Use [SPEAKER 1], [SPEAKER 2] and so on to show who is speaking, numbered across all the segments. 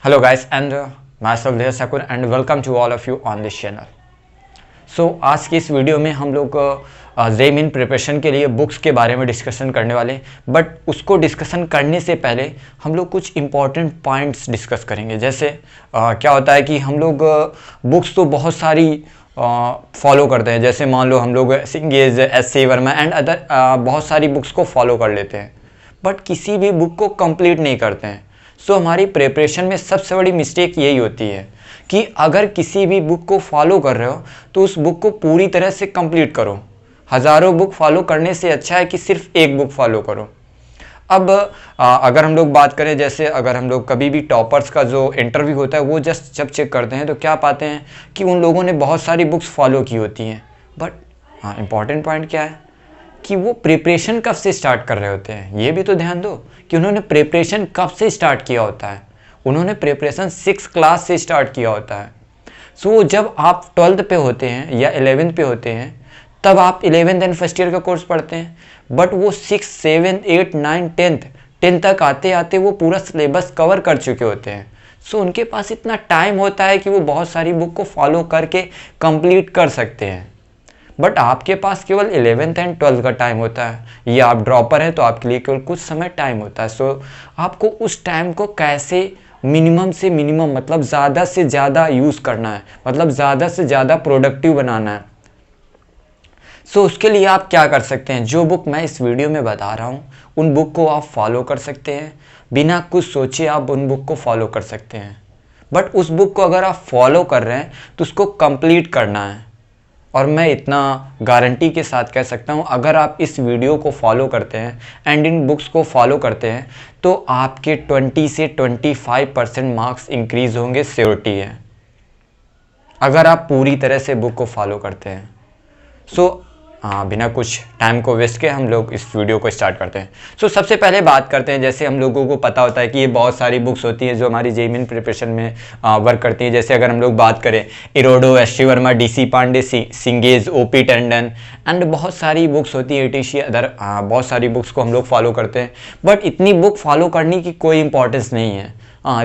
[SPEAKER 1] Hello guys and myself Dev Sakur and welcome to all of you on this channel. So आज की इस video में हम लोग जेईई प्रिपरेशन के लिए बुक्स के बारे में डिस्कशन करने वाले, बट उसको डिस्कशन करने से पहले हम लोग कुछ इम्पॉर्टेंट पॉइंट्स डिस्कस करेंगे। जैसे क्या होता है कि हम लोग बुक्स तो बहुत सारी फॉलो करते हैं, जैसे मान लो हम लोग सिंगेज, एस.सी. वर्मा एंड अदर बहुत सारी बुक्स को फॉलो कर लेते हैं, बट किसी भी बुक को कंप्लीट नहीं करते हैं। सो हमारी प्रिपरेशन में सबसे बड़ी मिस्टेक यही होती है कि अगर किसी भी बुक को फॉलो कर रहे हो तो उस बुक को पूरी तरह से कंप्लीट करो। हज़ारों बुक फॉलो करने से अच्छा है कि सिर्फ एक बुक फॉलो करो। अब अगर हम लोग बात करें, जैसे अगर हम लोग कभी भी टॉपर्स का जो इंटरव्यू होता है वो जस्ट जब चेक करते हैं तो क्या पाते हैं कि उन लोगों ने बहुत सारी बुक्स फॉलो की होती हैं, बट हाँ, इम्पॉर्टेंट पॉइंट क्या है कि वो प्रिपरेशन कब से स्टार्ट कर रहे होते हैं। ये भी तो ध्यान दो कि उन्होंने प्रिपरेशन कब से स्टार्ट किया होता है। उन्होंने प्रिपरेशन 6 क्लास से स्टार्ट किया होता है। सो जब आप 12th पे होते हैं या 11th पे होते हैं तब आप 11th एंड फर्स्ट ईयर का कोर्स पढ़ते हैं, बट वो 6, 7, 8, 9, 10 तक आते आते वो पूरा सिलेबस कवर कर चुके होते हैं। सो उनके पास इतना टाइम होता है कि वो बहुत सारी बुक को फॉलो करके कंप्लीट कर सकते हैं। बट आपके पास केवल 11th एंड 12th का टाइम होता है, या आप ड्रॉपर हैं तो आपके लिए केवल कुछ समय टाइम होता है। सो आपको उस टाइम को कैसे मिनिमम से मिनिमम, मतलब ज़्यादा से ज़्यादा यूज़ करना है, मतलब ज़्यादा से ज़्यादा प्रोडक्टिव बनाना है। सो उसके लिए आप क्या कर सकते हैं, जो बुक मैं इस वीडियो में बता रहा हूँ उन बुक को आप फॉलो कर सकते हैं। बिना कुछ सोचे आप उन बुक को फॉलो कर सकते हैं, बट उस बुक को अगर आप फॉलो कर रहे हैं तो उसको कंप्लीट करना है। और मैं इतना गारंटी के साथ कह सकता हूँ, अगर आप इस वीडियो को फॉलो करते हैं एंड इन बुक्स को फॉलो करते हैं तो आपके 20 से 25% मार्क्स इंक्रीज होंगे, श्योरिटी है, अगर आप पूरी तरह से बुक को फॉलो करते हैं। सो बिना कुछ टाइम को वेस्ट के हम लोग इस वीडियो को स्टार्ट करते हैं। सो सबसे पहले बात करते हैं, जैसे हम लोगों को पता होता है कि ये बहुत सारी बुक्स होती हैं जो हमारी जेईई प्रिपरेशन में वर्क करती हैं। जैसे अगर हम लोग बात करें Irodov, S C. Verma, D C. Pandey, Cengage, O P. Tandon and बहुत सारी बुक्स होती है, ETC अदर बहुत सारी बुक्स को हम लोग फॉलो करते हैं। बट इतनी बुक फॉलो करने की कोई इंपॉर्टेंस नहीं है।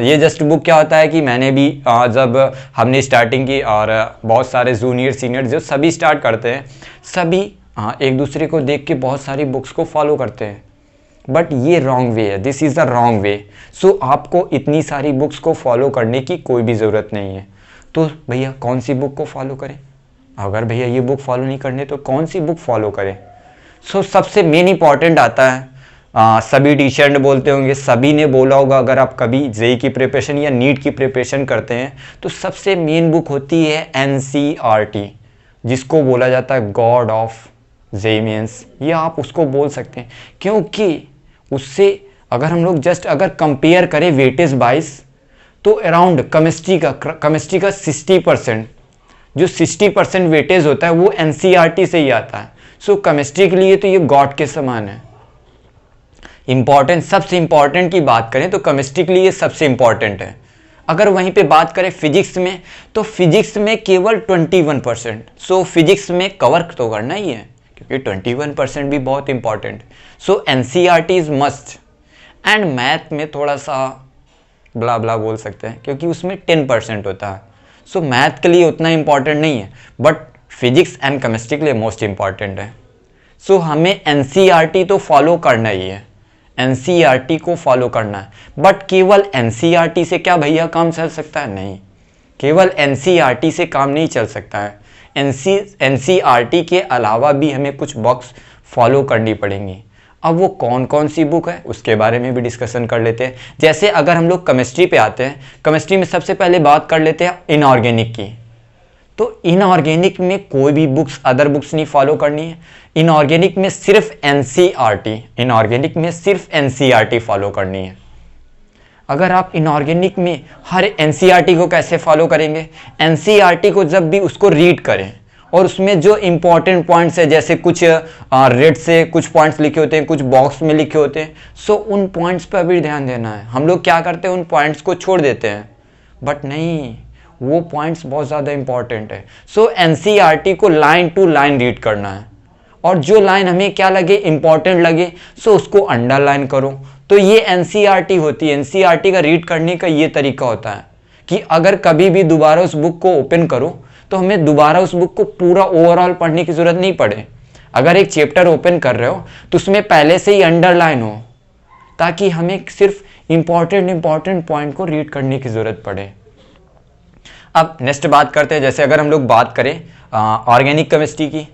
[SPEAKER 1] ये जस्ट बुक क्या होता है कि मैंने भी जब हमने स्टार्टिंग की और बहुत सारे जूनियर सीनियर जो सभी स्टार्ट करते हैं, सभी एक दूसरे को देख के बहुत सारी बुक्स को फॉलो करते हैं, बट ये रॉन्ग वे है, this is the wrong way. So आपको इतनी सारी बुक्स को फॉलो करने की कोई भी ज़रूरत नहीं है। तो भैया कौन सी बुक को फॉलो करें? अगर भैया ये बुक फॉलो नहीं करने तो कौन सी बुक फॉलो करें? सो सबसे मेन इंपॉर्टेंट आता है, सभी टीचर ने बोलते होंगे, सभी ने बोला होगा, अगर आप कभी जेईई की प्रिपरेशन या नीट की प्रिपरेशन करते हैं तो सबसे मेन बुक होती है NCERT, जिसको बोला जाता है गॉड ऑफ जेईई मेंस, या आप उसको बोल सकते हैं, क्योंकि उससे अगर हम लोग जस्ट अगर कंपेयर करें वेटेज वाइज तो अराउंड केमिस्ट्री का 60%, जो 60% वेटेज होता है वो NCERT से ही आता है। सो केमिस्ट्री के लिए तो ये गॉड के समान है। सबसे इंपॉर्टेंट की बात करें तो केमिस्ट्री के लिए सबसे इंपॉर्टेंट है। अगर वहीं पे बात करें फिजिक्स में तो फिजिक्स में केवल 21%। सो फिजिक्स में कवर तो करना ही है, क्योंकि 21% भी बहुत important. So NCERT is must. And math में थोड़ा सा ब्ला ब्ला बोल सकते हैं, क्योंकि उसमें 10% होता है। सो मैथ के लिए उतना इंपॉर्टेंट नहीं है, बट फिजिक्स एंड केमिस्ट्री के लिए मोस्ट इंपॉर्टेंट है। सो हमें NCERT तो फॉलो करना ही है, NCERT को फॉलो करना है। बट केवल NCERT से क्या भैया काम चल सकता है? नहीं, केवल NCERT से काम नहीं चल सकता है। NCERT के अलावा भी हमें कुछ बुक्स फॉलो करनी पड़ेंगी। अब वो कौन कौन सी बुक है उसके बारे में भी डिस्कशन कर लेते हैं। जैसे अगर हम लोग केमिस्ट्री पे आते हैं, केमिस्ट्री में सबसे पहले बात कर लेते हैं इनऑर्गेनिक की। तो इनऑर्गेनिक में कोई भी बुक्स, अदर बुक्स नहीं फॉलो करनी है। इनऑर्गेनिक में सिर्फ NCERT फॉलो करनी है। अगर आप इनऑर्गेनिक में हर NCERT को कैसे फॉलो करेंगे? NCERT को जब भी उसको रीड करें और उसमें जो इंपॉर्टेंट पॉइंट्स है, जैसे कुछ रेड से कुछ पॉइंट्स लिखे होते हैं, कुछ बॉक्स में लिखे होते हैं, सो उन पॉइंट्स पर भी ध्यान देना है। हम लोग क्या करते हैं, उन पॉइंट्स को छोड़ देते हैं, बट नहीं, वो पॉइंट्स बहुत ज़्यादा इंपॉर्टेंट है। सो NCERT को लाइन टू लाइन रीड करना है, और जो लाइन हमें क्या लगे, इंपॉर्टेंट लगे, सो उसको अंडरलाइन करो। तो ये एनसीईआरटी होती है। एनसीईआरटी का रीड करने का ये तरीका होता है कि अगर कभी भी दोबारा उस बुक को ओपन करो तो हमें दोबारा उस बुक को पूरा ओवरऑल पढ़ने की जरूरत नहीं पड़े। अगर एक चैप्टर ओपन कर रहे हो तो उसमें पहले से ही अंडरलाइन हो, ताकि हमें सिर्फ इंपॉर्टेंट पॉइंट को रीड करने की जरूरत पड़े। अब नेक्स्ट बात करते हैं, जैसे अगर हम लोग बात करें ऑर्गेनिक केमिस्ट्री की,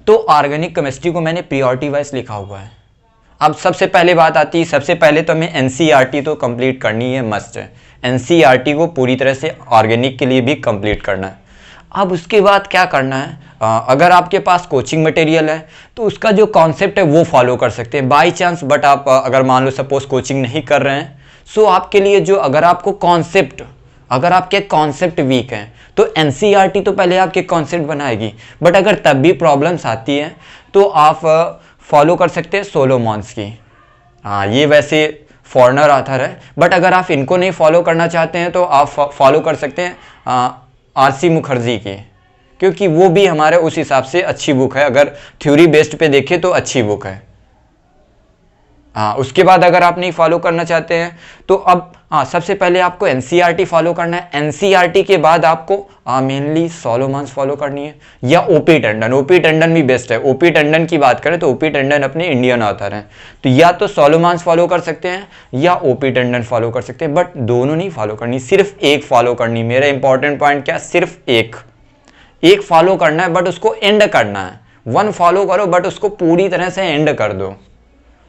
[SPEAKER 1] तो ऑर्गेनिक केमिस्ट्री को मैंने प्रियोरिटी वाइज लिखा हुआ है। अब सबसे पहले बात आती है, सबसे पहले तो हमें एनसीईआरटी तो कंप्लीट करनी है, मस्ट है। एनसीईआरटी को पूरी तरह से ऑर्गेनिक के लिए भी कंप्लीट करना है। अब उसके बाद क्या करना है, अगर आपके पास कोचिंग मटेरियल है तो उसका जो कॉन्सेप्ट है वो फॉलो कर सकते हैं बाई चांस। बट आप अगर मान लो सपोज कोचिंग नहीं कर रहे हैं, सो आपके लिए जो अगर आपको कॉन्सेप्ट, अगर आपके कॉन्सेप्ट वीक हैं तो एनसीईआरटी तो पहले आपके कॉन्सेप्ट बनाएगी। बट अगर तब भी प्रॉब्लम्स आती हैं तो आप फॉलो कर सकते हैं सोलोमॉन्स की। हाँ, ये वैसे फॉरेनर ऑथर है, बट अगर आप इनको नहीं फॉलो करना चाहते हैं तो आप फॉलो कर सकते हैं आरसी मुखर्जी की, क्योंकि वो भी हमारे उस हिसाब से अच्छी बुक है। अगर थ्योरी बेस्ड पे देखें तो अच्छी बुक है। हाँ, उसके बाद अगर आप नहीं फॉलो करना चाहते हैं तो अब सबसे पहले आपको एनसीईआरटी फॉलो करना है। एनसीईआरटी के बाद आपको मेनली सोलोमॉन्स फॉलो करनी है या ओपी टंडन। ओपी टंडन भी बेस्ट है। ओपी टंडन की बात करें तो ओपी टंडन अपने इंडियन ऑथर हैं, तो या तो सोलोमॉन्स फॉलो कर सकते हैं या ओपी टंडन फॉलो कर सकते हैं, बट दोनों नहीं फॉलो करनी, सिर्फ एक फॉलो करनी। मेरा इंपॉर्टेंट पॉइंट क्या, सिर्फ एक फॉलो करना है, बट उसको एंड करना है। वन फॉलो करो बट उसको पूरी तरह से एंड कर दो।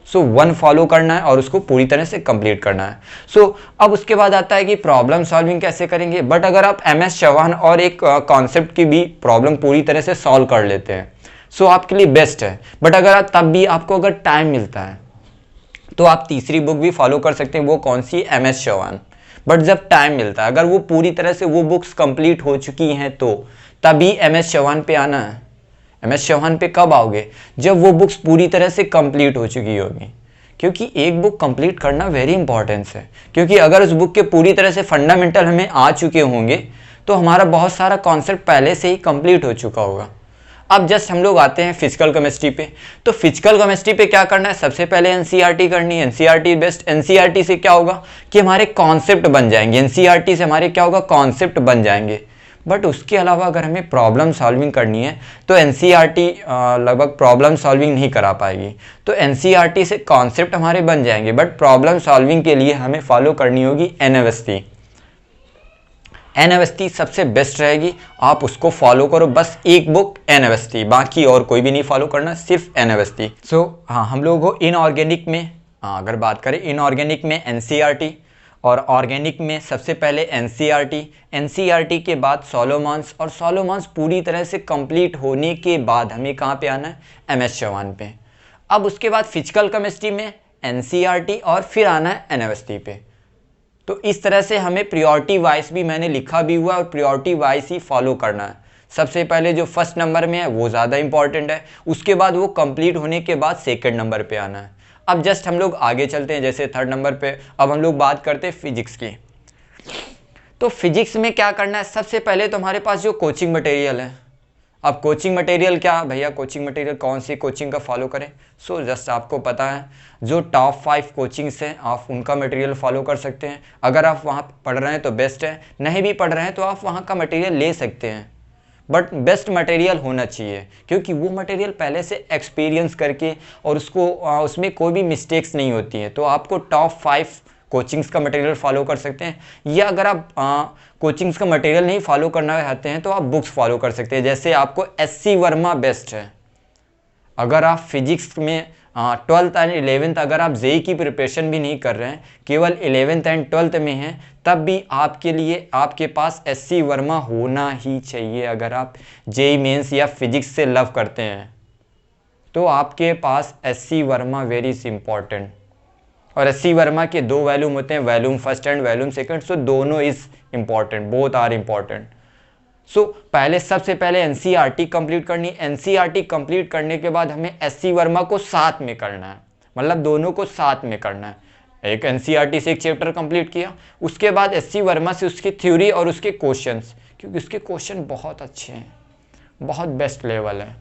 [SPEAKER 1] सो वन फॉलो करना है और उसको पूरी तरह से कंप्लीट करना है। सो अब उसके बाद आता है कि प्रॉब्लम सॉल्विंग कैसे करेंगे। बट अगर आप एमएस चौहान और एक कॉन्सेप्ट की भी प्रॉब्लम पूरी तरह से सॉल्व कर लेते हैं सो आपके लिए बेस्ट है। बट अगर आप तब भी आपको अगर टाइम मिलता है तो आप तीसरी बुक भी फॉलो कर सकते हैं। वो कौन सी, एमएस चौहान। बट जब टाइम मिलता है, अगर वो पूरी तरह से वो बुक्स कंप्लीट हो चुकी हैं तो तभी एमएस चौहान पे आना है। एमएस चौहान पे कब आओगे, जब वो बुक्स पूरी तरह से कंप्लीट हो चुकी होगी, क्योंकि एक बुक कंप्लीट करना वेरी इंपॉर्टेंस है। क्योंकि अगर उस बुक के पूरी तरह से फंडामेंटल हमें आ चुके होंगे तो हमारा बहुत सारा कॉन्सेप्ट पहले से ही कंप्लीट हो चुका होगा। अब जस्ट हम लोग आते हैं फिजिकल केमिस्ट्री पे। तो फिजिकल केमिस्ट्री पे क्या करना है, सबसे पहले एनसीईआरटी करनी है। NCERT best. एनसीईआरटी से क्या होगा कि हमारे कॉन्सेप्ट बन जाएंगे। एनसीईआरटी से हमारे क्या होगा, कॉन्सेप्ट बन जाएंगे। बट उसके अलावा अगर हमें प्रॉब्लम सॉल्विंग करनी है तो एनसीईआरटी लगभग प्रॉब्लम सॉल्विंग नहीं करा पाएगी। तो एनसीईआरटी से कॉन्सेप्ट हमारे बन जाएंगे, बट प्रॉब्लम सॉल्विंग के लिए हमें फॉलो करनी होगी एनएवएसटी। एनएवएसटी सबसे बेस्ट रहेगी, आप उसको फॉलो करो। बस एक बुक एनएवएसटी, बाकी और कोई भी नहीं फॉलो करना, सिर्फ एनएवएसटी। सो हाँ, हम लोगों को इनऑर्गेनिक में अगर बात करें, इनऑर्गेनिक में एनसीईआरटी और ऑर्गेनिक में सबसे पहले एनसीईआरटी। एनसीईआरटी के बाद सोलोमॉन्स, और सोलोमॉन्स पूरी तरह से कंप्लीट होने के बाद हमें कहाँ पे आना है, एमएस चौहान पे। अब उसके बाद फिजिकल केमिस्ट्री में एनसीईआरटी और फिर आना है एनएवएसटी पे। तो इस तरह से हमें प्रियोरिटी वाइज भी मैंने लिखा भी हुआ और प्रियोरिटी वाइज ही फॉलो करना है। सबसे पहले जो फर्स्ट नंबर में है वो ज़्यादा इंपॉर्टेंट है, उसके बाद वो कंप्लीट होने के बाद सेकंड नंबर पे आना है। अब जस्ट हम लोग आगे चलते हैं, जैसे थर्ड नंबर पे अब हम लोग बात करते हैं फिजिक्स की। तो फिजिक्स में क्या करना है, सबसे पहले तो हमारे पास जो कोचिंग मटेरियल है। अब कोचिंग मटेरियल क्या भैया, कोचिंग मटेरियल कौन सी कोचिंग का फॉलो करें। सो जस्ट आपको पता है जो टॉप 5 कोचिंग्स हैं आप उनका मटेरियल फॉलो कर सकते हैं। अगर आप वहाँ पढ़ रहे हैं तो बेस्ट है, नहीं भी पढ़ रहे हैं तो आप वहाँ का मटेरियल ले सकते हैं। बट बेस्ट मटेरियल होना चाहिए, क्योंकि वो मटेरियल पहले से एक्सपीरियंस करके और उसको उसमें कोई भी मिस्टेक्स नहीं होती हैं। तो आपको टॉप 5 कोचिंग्स का मटेरियल फॉलो कर सकते हैं, या अगर आप कोचिंग्स का मटेरियल नहीं फॉलो करना चाहते हैं तो आप बुक्स फॉलो कर सकते हैं। जैसे आपको एससी वर्मा बेस्ट है। अगर आप फिजिक्स में 12th एंड 11th अगर आप जेई की प्रिपरेशन भी नहीं कर रहे हैं, केवल 11th एंड 12th में हैं, तब भी आपके लिए आपके पास एससी वर्मा होना ही चाहिए। अगर आप जेई मेंस या फिजिक्स से लव करते हैं तो आपके पास एससी वर्मा वेरी इंपॉर्टेंट। और एससी वर्मा के 2 वॉल्यूम होते हैं, volume first and volume second. So दोनों is important, both are important. So पहले सबसे पहले एनसीईआरटी कंप्लीट करनी। एनसीईआरटी कंप्लीट करने के बाद हमें एससी वर्मा को साथ में करना है, मतलब दोनों को साथ में करना है। एक एनसीईआरटी से एक चैप्टर कंप्लीट किया, उसके बाद एससी वर्मा से उसकी थ्योरी और उसके क्वेश्चंस, क्योंकि उसके क्वेश्चन बहुत अच्छे हैं, बहुत बेस्ट लेवल है।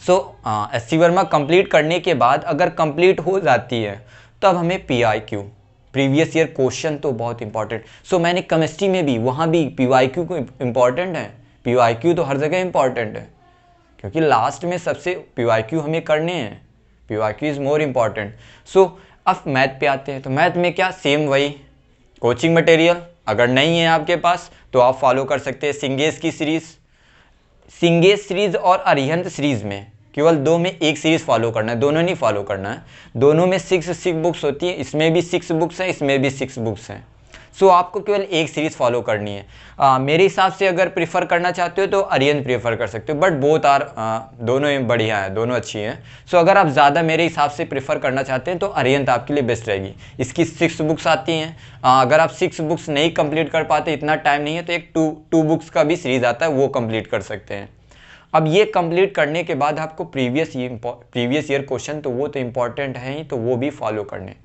[SPEAKER 1] सो एससी वर्मा कंप्लीट करने के बाद अगर कंप्लीट हो जाती है तब हमें PIQ, प्रीवियस ईयर क्वेश्चन तो बहुत इंपॉर्टेंट। सो मैंने केमिस्ट्री में भी, वहाँ भी PYQ को इम्पॉर्टेंट है। PYQ तो हर जगह इम्पॉर्टेंट है, क्योंकि लास्ट में सबसे PYQ हमें करने हैं। PYQ is more important. So अब मैथ पे आते हैं। तो मैथ में क्या, सेम वही कोचिंग मटेरियल अगर नहीं है आपके पास तो आप फॉलो कर सकते हैं सिंगेस की सीरीज़। सिंगेस सीरीज़ और अरिहंत सीरीज़ में केवल दो में एक सीरीज़ फॉलो करना है, दोनों नहीं फॉलो करना है। दोनों में 6 बुक्स होती हैं, इसमें भी 6 बुक्स हैं, इसमें भी 6 बुक्स हैं। सो आपको केवल एक सीरीज़ फॉलो करनी है। मेरे हिसाब से अगर प्रीफर करना चाहते हो तो अरिहंत प्रीफर कर सकते हो, बट बोथ आर, दोनों ही बढ़िया है, दोनों अच्छी हैं। सो अगर आप ज़्यादा मेरे हिसाब से प्रीफर करना चाहते हैं तो अरिहंत आपके लिए बेस्ट रहेगी। इसकी 6 बुक्स आती हैं। अगर आप 6 बुक्स नहीं कंप्लीट कर पाते, इतना टाइम नहीं है, तो एक टू बुक्स का भी सीरीज़ आता है, वो कंप्लीट कर सकते हैं। अब ये कंप्लीट करने के बाद आपको प्रीवियस ईयर क्वेश्चन तो वो तो इम्पॉर्टेंट है ही, तो वो भी फॉलो करने।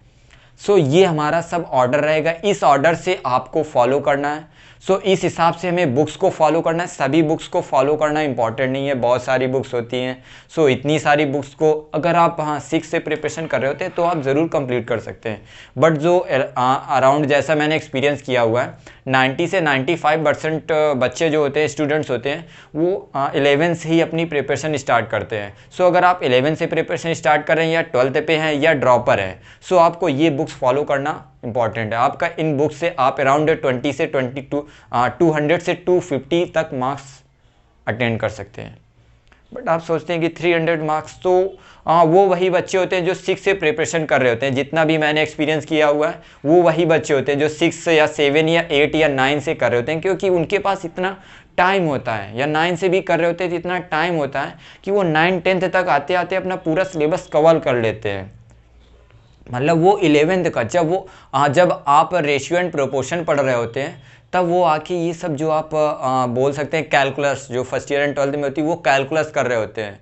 [SPEAKER 1] सो ये हमारा सब ऑर्डर रहेगा, इस ऑर्डर से आपको फॉलो करना है। सो इस हिसाब से हमें बुक्स को फॉलो करना है। सभी बुक्स को फॉलो करना इंपॉर्टेंट नहीं है, बहुत सारी बुक्स होती हैं। सो इतनी सारी बुक्स को अगर आप 6 से प्रिपरेशन कर रहे होते हैं तो आप ज़रूर कंप्लीट कर सकते हैं। बट जो अराउंड, जैसा मैंने एक्सपीरियंस किया हुआ है, 90 से 95% बच्चे जो होते हैं, स्टूडेंट्स होते हैं, वो 11 से ही अपनी प्रिपरेशन स्टार्ट करते हैं। सो अगर आप 11 से प्रिपरेशन स्टार्ट कर रहे हैं या 12th पे हैं या ड्रॉपर हैं, सो आपको ये बुक्स फॉलो करना इंपॉर्टेंट है। आपका इन बुक्स से आप अराउंड 20 से 200 से 250 तक मार्क्स अटेंड कर सकते हैं। बट आप सोचते हैं कि 300 मार्क्स, तो वो वही बच्चे होते हैं जो 6 से प्रिपरेशन कर रहे होते हैं। जितना भी मैंने एक्सपीरियंस किया हुआ है, वो वही बच्चे होते हैं जो 6 या 7 या 8 या 9 से कर रहे होते हैं, क्योंकि उनके पास इतना टाइम होता है, या 9 से भी कर रहे होते हैं तो इतना टाइम होता है कि वो 9-10th तक आते आते अपना पूरा सिलेबस कवर कर लेते हैं। मतलब वो 11th का जब आप रेशियो एंड प्रोपोर्शन पढ़ रहे होते हैं, तब वो आके ये सब जो आप बोल सकते हैं कैलकुलस, जो फर्स्ट ईयर एंड 12th में होती है, वो कैलकुलस कर रहे होते हैं।